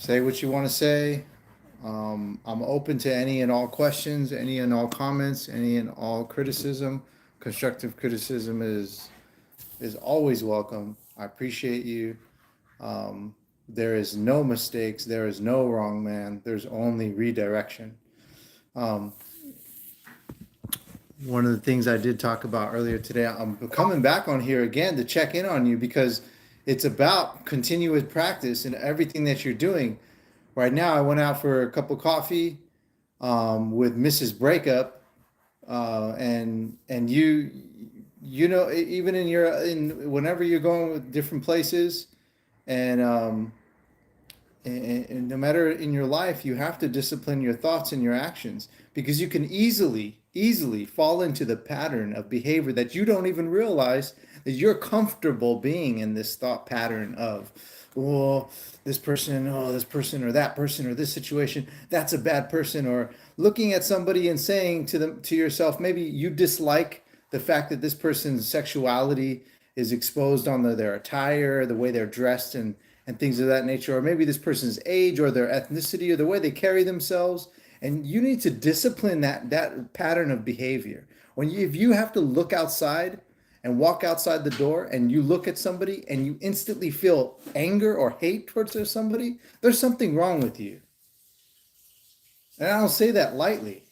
Say what you want to say. I'm open to any and all questions, any and all comments, any and all criticism. Constructive criticism is always welcome. I appreciate you. Um, there is no mistakes. There is no wrong man. There's only redirection. Um, One of the things I did talk about earlier today, I'm coming back on here again to check in on you because it's about continuous practice in everything that you're doing. Right now, I went out for a cup of coffee with Mrs. Breakup, and you know even in your in whenever you're going with different places, and and no matter in your life, you have to discipline your thoughts and your actions because you can easily fall into the pattern of behavior that you don't even realize that you're comfortable being in this thought pattern of, well, this person, or that person, or this situation, that's a bad person, or looking at somebody and saying to yourself, maybe you dislike the fact that this person's sexuality is exposed on their attire, the way they're dressed, and things of that nature, or maybe this person's age or their ethnicity or the way they carry themselves. And you need to discipline that pattern of behavior. If you have to look outside and walk outside the door and you look at somebody and you instantly feel anger or hate towards somebody, there's something wrong with you. And I don't say that lightly.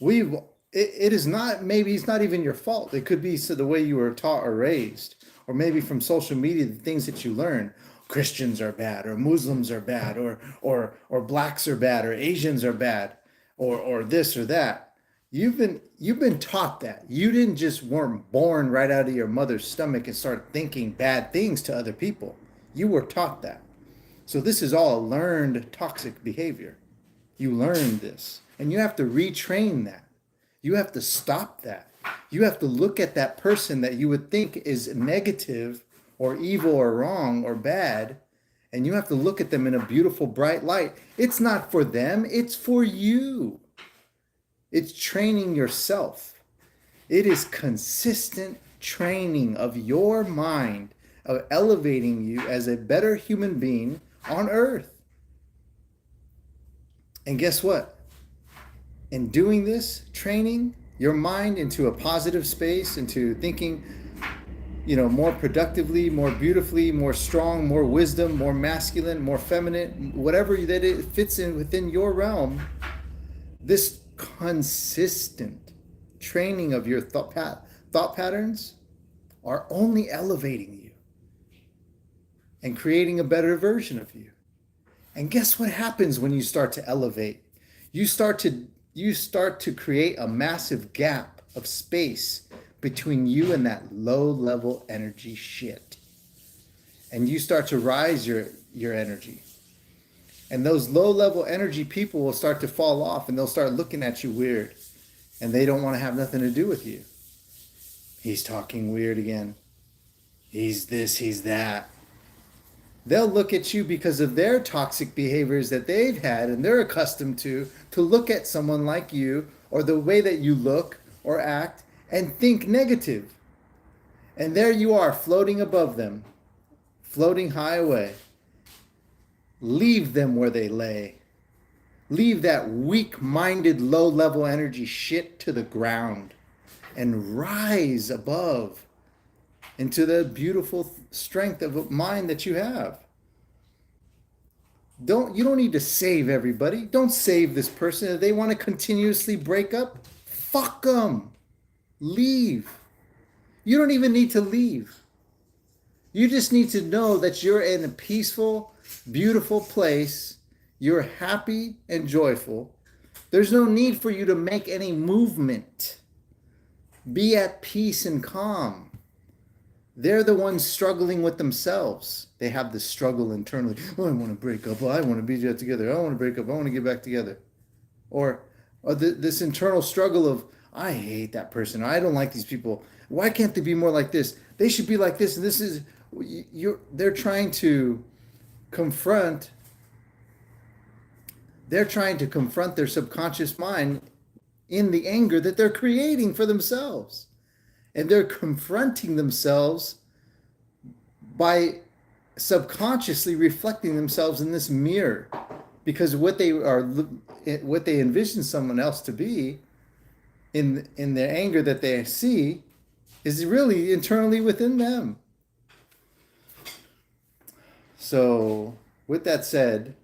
We've it is not, maybe it's not even your fault. It could be the way you were taught or raised, or maybe from social media, the things that you learn. Christians are bad, or Muslims are bad, or blacks are bad, or Asians are bad, or this or that. You've been taught that. You didn't just weren't born right out of your mother's stomach and start thinking bad things to other people. You were taught that. So this is all learned toxic behavior. You learned this, and you have to retrain that. You have to stop that. You have to look at that person that you would think is negative or evil or wrong or bad, and you have to look at them in a beautiful, bright light. It's not for them, it's for you. It's training yourself. It is consistent training of your mind, of elevating you as a better human being on earth. And guess what? In doing this training your mind into a positive space, into thinking, more productively, more beautifully, more strong, more wisdom, more masculine, more feminine, whatever that it fits in within your realm, this consistent training of your thought patterns are only elevating you and creating a better version of you. And guess what happens when you start to elevate? You start to create a massive gap of space between you and that low level energy shit. And you start to rise your energy. And those low level energy people will start to fall off and they'll start looking at you weird. And they don't want to have nothing to do with you. He's talking weird again. He's this, he's that. They'll look at you because of their toxic behaviors that they've had and they're accustomed to look at someone like you or the way that you look or act and think negative. And there you are, floating above them, floating high away. Leave them where they lay. Leave that weak-minded, low-level energy shit to the ground and rise above into the beautiful strength of mind that you have. You don't need to save everybody. Don't save this person. If they want to continuously break up, fuck them. Leave. You don't even need to leave. You just need to know that you're in a peaceful, beautiful place. You're happy and joyful. There's no need for you to make any movement. Be at peace and calm. They're the ones struggling with themselves. They have this struggle internally. Oh, I want to break up. Oh, I want to be together. I want to break up. I want to get back together. Or this internal struggle of, I hate that person. I don't like these people. Why can't they be more like this? They should be like this. And this is, they're trying to confront, their subconscious mind in the anger that they're creating for themselves. And they're confronting themselves by subconsciously reflecting themselves in this mirror, because what they envision someone else to be in their anger that they see is really internally within them. So, with that said,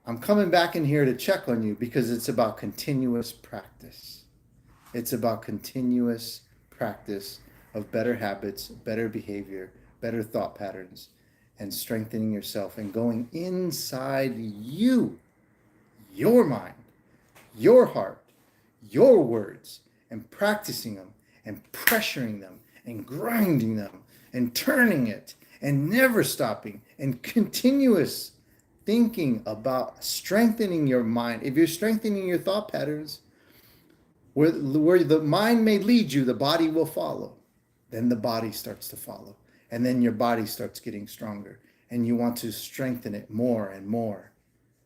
I'm coming back in here to check on you because it's about continuous practice. It's about continuous practice of better habits, better behavior, better thought patterns, and strengthening yourself and going inside you, your mind, your heart, your words, and practicing them and pressuring them and grinding them and turning it and never stopping and continuous thinking about strengthening your mind. If you're strengthening your thought patterns, where the mind may lead you, the body will follow. Then the body starts to follow. And then your body starts getting stronger. And you want to strengthen it more and more.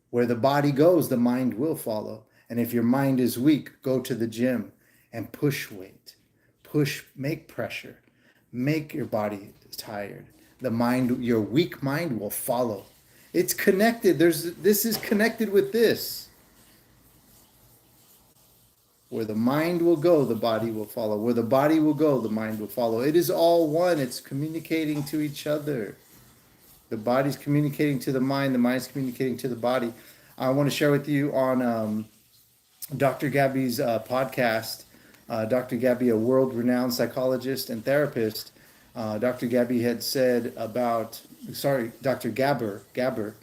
Where the body goes, the mind will follow. And if your mind is weak, go to the gym and push weight. Make pressure. Make your body tired. Your weak mind will follow. It's connected. This is connected with this. Where the mind will go, the body will follow. Where the body will go, the mind will follow. It is all one. It's communicating to each other. The body's communicating to the mind's communicating to the body. I want to share with you on Dr. Gabby's podcast. Dr. Gabby, a world-renowned psychologist and therapist, Dr. Gabby had said Dr. Gabber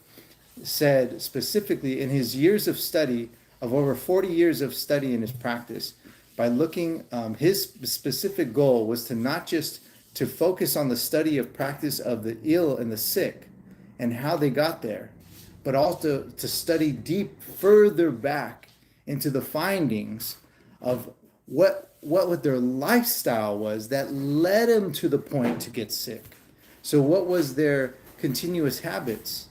said specifically in his years of study, of over 40 years of study in his practice, by looking, his specific goal was to not just to focus on the study of practice of the ill and the sick and how they got there, but also to study deep further back into the findings of what their lifestyle was that led them to the point to get sick. So what was their continuous habits?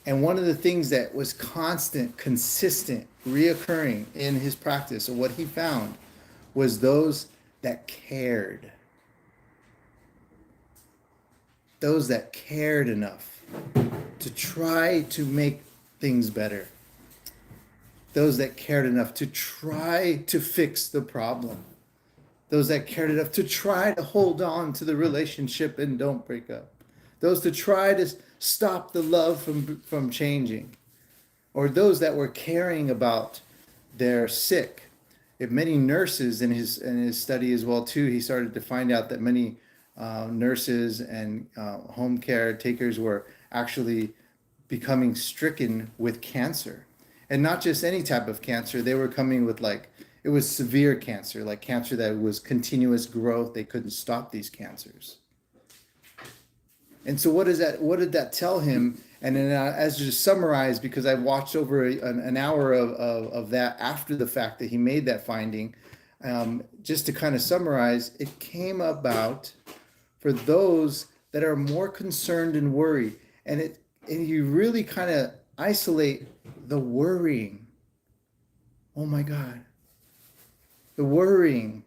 And one of the things that was constant, consistent, reoccurring in his practice, or what he found, was those that cared. Those that cared enough to try to make things better. Those that cared enough to try to fix the problem. Those that cared enough to try to hold on to the relationship and don't break up. Those to try to stop the love from changing. Or those that were caring about their sick. If many nurses in his study as well too, he started to find out that many nurses and home care takers were actually becoming stricken with cancer. And not just any type of cancer. They were coming with it was severe cancer, like cancer that was continuous growth. They couldn't stop these cancers. And so what did that tell him? And then as to summarize, because I watched over an hour of that after the fact that he made that finding, just to kind of summarize, it came about for those that are more concerned and worried. And you really kind of isolate the worrying. Oh my God. The worrying.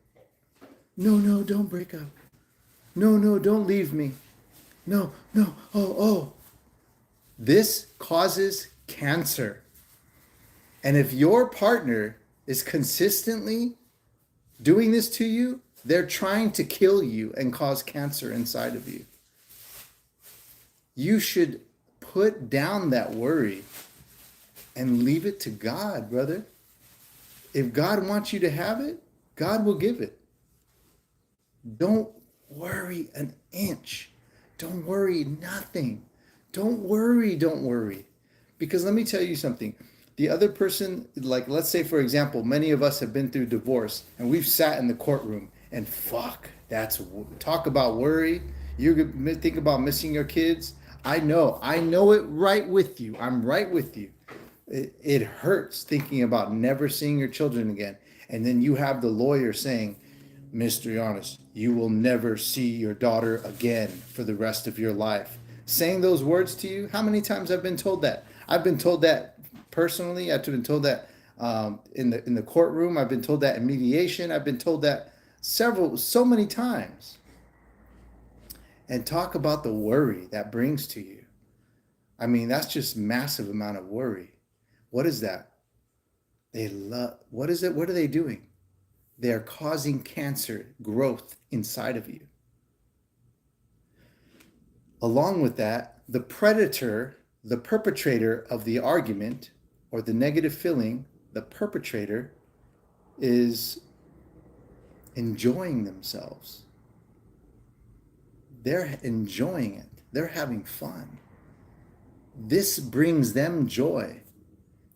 No, don't break up. No, don't leave me. No, oh. This causes cancer. And if your partner is consistently doing this to you, they're trying to kill you and cause cancer inside of you. You should put down that worry and leave it to God, brother. If God wants you to have it, God will give it. Don't worry an inch. Don't worry nothing. Don't worry. Because let me tell you something. The other person, let's say, for example, many of us have been through divorce and we've sat in the courtroom and talk about worry. You think about missing your kids. I know it right with you. I'm right with you. It hurts thinking about never seeing your children again. And then you have the lawyer saying, Mr. Giannis, you will never see your daughter again for the rest of your life. Saying those words to you, how many times I've been told that? I've been told that personally. I've been told that in the courtroom. I've been told that in mediation. I've been told that so many times. And talk about the worry that brings to you. I mean, that's just massive amount of worry. What is that? What is it? What are they doing? They're causing cancer growth inside of you. Along with that, the predator, the perpetrator of the argument or the negative feeling, the perpetrator is enjoying themselves. They're enjoying it. They're having fun. This brings them joy.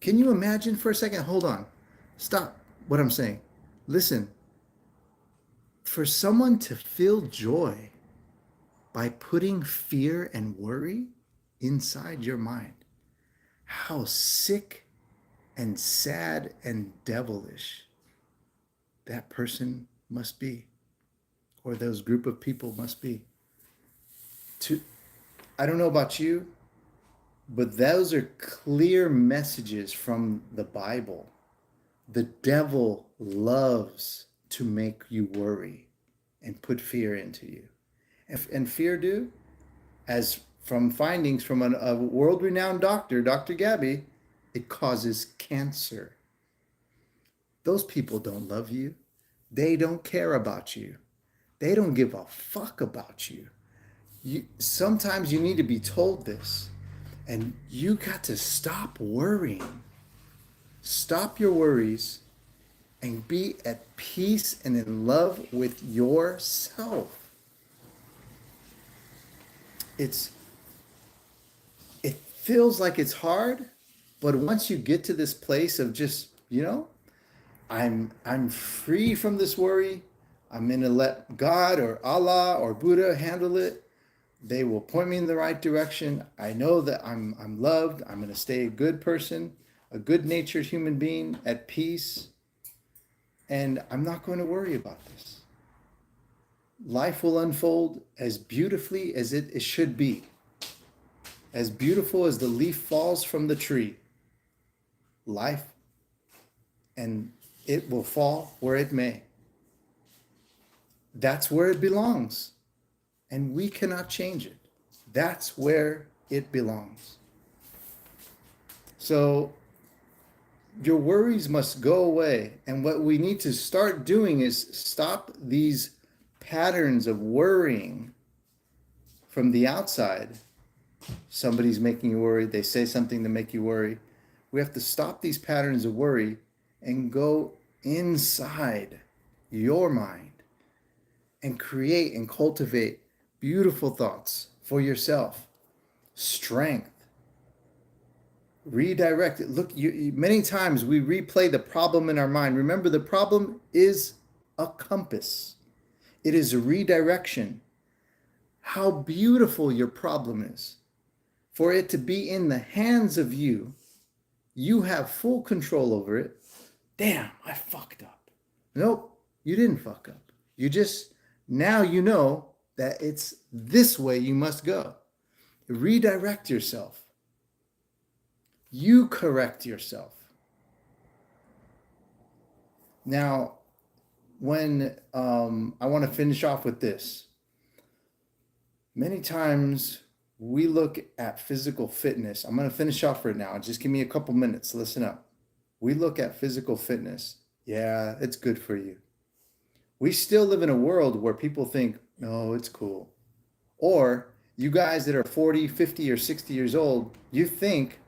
Can you imagine for a second? Hold on. Stop what I'm saying. Listen. For someone to feel joy by putting fear and worry inside your mind, how sick and sad and devilish that person must be, or those group of people must be. I don't know about you, but those are clear messages from the Bible. The devil loves to make you worry and put fear into you. And fear do, as from findings from a world-renowned doctor, Dr. Gabby, it causes cancer. Those people don't love you. They don't care about you. They don't give a fuck about you. Sometimes you need to be told this. And you got to stop worrying. Stop your worries and be at peace and in love with yourself. It feels like it's hard, but once you get to this place of just, I'm free from this worry. I'm going to let God or Allah or Buddha handle it. They will point me in the right direction. I know that I'm loved. I'm going to stay a good person, a good-natured human being at peace. And I'm not going to worry about this. Life will unfold as beautifully as it should be. As beautiful as the leaf falls from the tree. Life, and it will fall where it may. That's where it belongs. And we cannot change it. That's where it belongs. So your worries must go away. And what we need to start doing is stop these patterns of worrying from the outside. Somebody's making you worry. They say something to make you worry. We have to stop these patterns of worry and go inside your mind and create and cultivate beautiful thoughts for yourself. Strength. Redirect it. Look, many times we replay the problem in our mind. Remember, the problem is a compass. It is a redirection. How beautiful your problem is. For it to be in the hands of you, you have full control over it. Damn, I fucked up. Nope, you didn't fuck up. Now you know that it's this way you must go. Redirect yourself. You correct yourself. Now, when I want to finish off with this, many times we look at physical fitness. I'm going to finish off right now. Just give me a couple minutes. Listen up. We look at physical fitness. Yeah, it's good for you. We still live in a world where people think, no, it's cool. Or you guys that are 40, 50, or 60 years old, you think,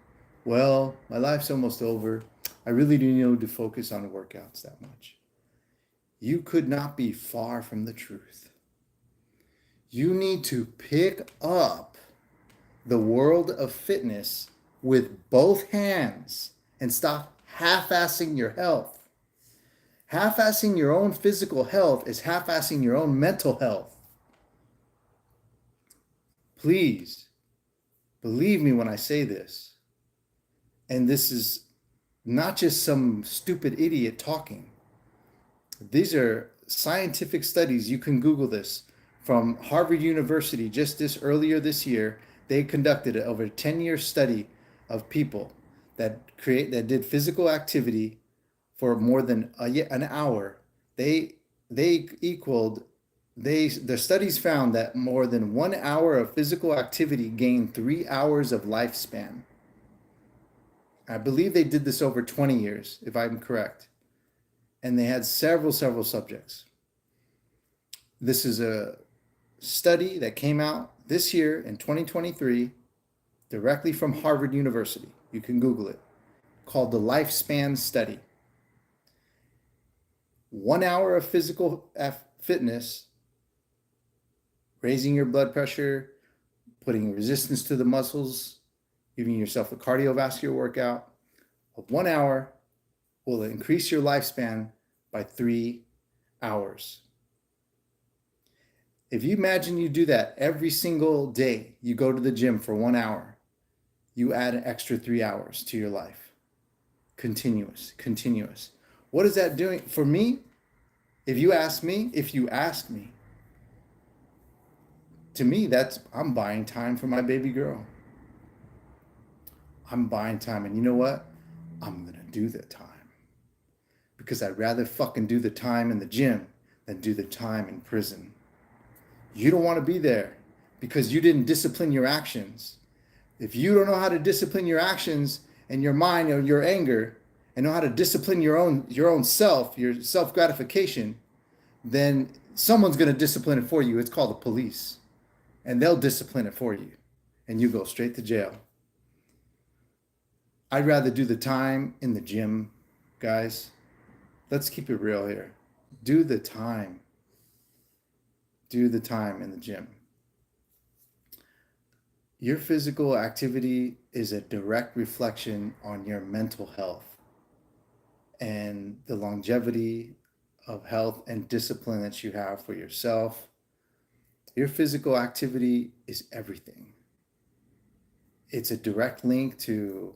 well, my life's almost over. I really don't need to focus on workouts that much. You could not be far from the truth. You need to pick up the world of fitness with both hands and stop half-assing your health. Half-assing your own physical health is half-assing your own mental health. Please, believe me when I say this. And this is not just some stupid idiot talking. These are scientific studies. You can Google this. From Harvard University, just earlier this year, they conducted over a 10-year study of people that did physical activity for more than an hour. They equaled The studies found that more than 1 hour of physical activity gained 3 hours of lifespan. I believe they did this over 20 years, if I'm correct. And they had several subjects. This is a study that came out this year in 2023, directly from Harvard University. You can Google it, called the Lifespan Study. 1 hour of physical fitness, raising your blood pressure, putting resistance to the muscles, giving yourself a cardiovascular workout of 1 hour will increase your lifespan by 3 hours. If you imagine you do that every single day, you go to the gym for 1 hour, you add an extra 3 hours to your life. Continuous. What is that doing for me? If you ask me, to me, I'm buying time for my baby girl. I'm buying time. And you know what? I'm going to do the time. Because I'd rather fucking do the time in the gym than do the time in prison. You don't want to be there because you didn't discipline your actions. If you don't know how to discipline your actions and your mind or your anger and know how to discipline your own self, your self-gratification, then someone's going to discipline it for you. It's called the police. And they'll discipline it for you. And you go straight to jail. I'd rather do the time in the gym, guys. Let's keep it real here. Do the time. Do the time in the gym. Your physical activity is a direct reflection on your mental health and the longevity of health and discipline that you have for yourself. Your physical activity is everything. It's a direct link to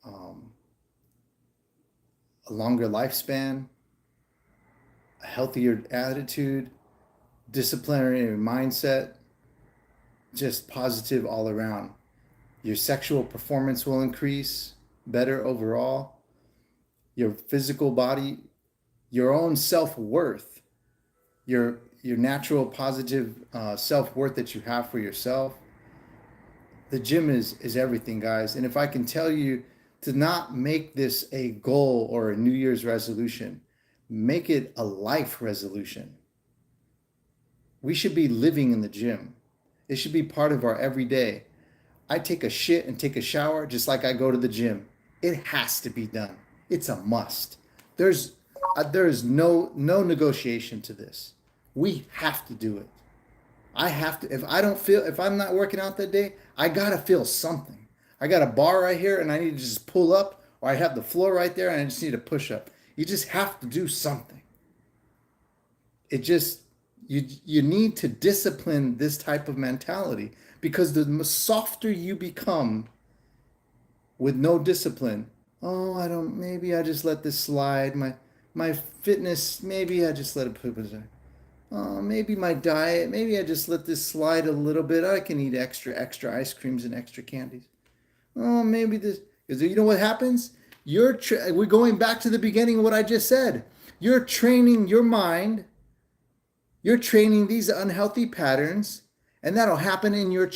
a longer lifespan, a healthier attitude, disciplinary mindset, just positive all around. Your sexual performance will increase, better overall. Your physical body, your own self-worth, your natural positive self-worth that you have for yourself. The gym is everything, guys. And if I can tell you to not make this a goal or a New Year's resolution, make it a life resolution. We should be living in the gym. It should be part of our everyday. I take a shit and take a shower just like I go to the gym. It has to be done. It's a must. There is no negotiation to this. We have to do it. I have to. If I'm not working out that day, I gotta feel something. I got a bar right here and I need to just pull up, or I have the floor right there and I just need to push up. You just have to do something. You need to discipline this type of mentality, because the softer you become with no discipline, maybe I just let this slide. My fitness, maybe I just let it put aside. Maybe my diet, maybe I just let this slide a little bit. I can eat extra ice creams and extra candies. Maybe this, because you know what happens? We're going back to the beginning of what I just said. You're training your mind. You're training these unhealthy patterns, and that'll happen in your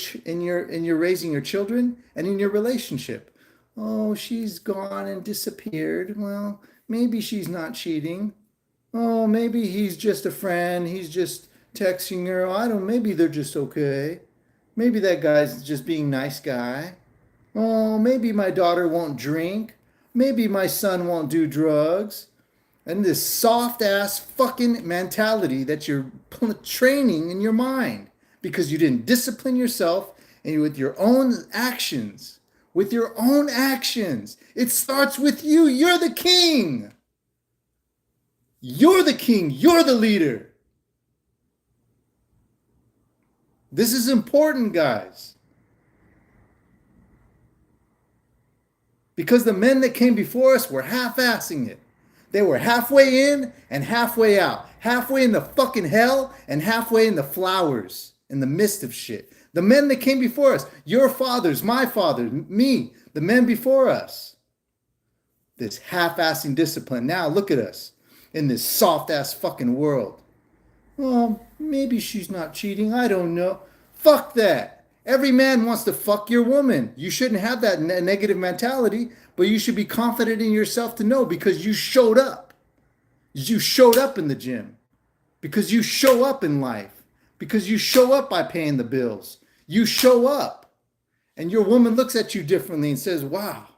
raising your children and in your relationship. Oh, she's gone and disappeared. Well, maybe she's not cheating. Oh, maybe he's just a friend. He's just texting her. Maybe they're just okay. Maybe that guy's just being a nice guy. Oh, maybe my daughter won't drink. Maybe my son won't do drugs. And this soft ass fucking mentality that you're training in your mind because you didn't discipline yourself and with your own actions. With your own actions. It starts with you. You're the king. You're the king. You're the leader. This is important, guys. Because the men that came before us were half-assing it. They were halfway in and halfway out. Halfway in the fucking hell and halfway in the flowers, in the midst of shit. The men that came before us, your fathers, my fathers, me, the men before us. This half-assing discipline. Now look at us in this soft-ass fucking world. Well, maybe she's not cheating. I don't know. Fuck that. Every man wants to fuck your woman. You shouldn't have that negative mentality, but you should be confident in yourself to know because you showed up. You showed up in the gym because you show up in life, because you show up by paying the bills. You show up, and your woman looks at you differently and says, wow,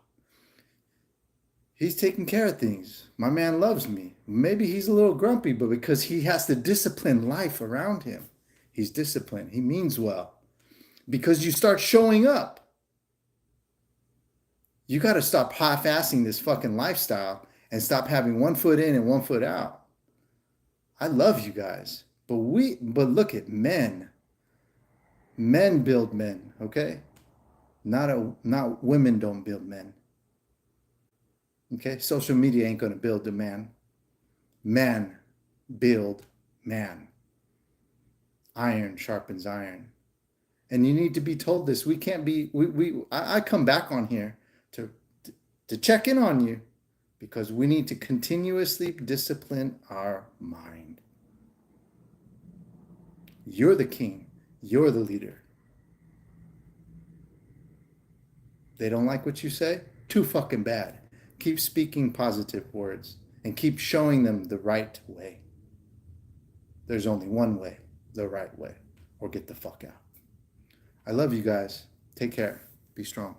he's taking care of things. My man loves me. Maybe he's a little grumpy, but because he has to discipline life around him, he's disciplined. He means well. Because you start showing up. You got to stop half-assing this fucking lifestyle and stop having one foot in and one foot out. I love you guys, but look at men. Men build men, okay? Not women don't build men. Okay? Social media ain't going to build a man. Man build man. Iron sharpens iron. And you need to be told this. We can't be I come back on here to to check in on you because we need to continuously discipline our mind. You're the king. You're the leader. They don't like what you say? Too fucking bad. Keep speaking positive words and keep showing them the right way. There's only one way, the right way, or get the fuck out. I love you guys. Take care. Be strong.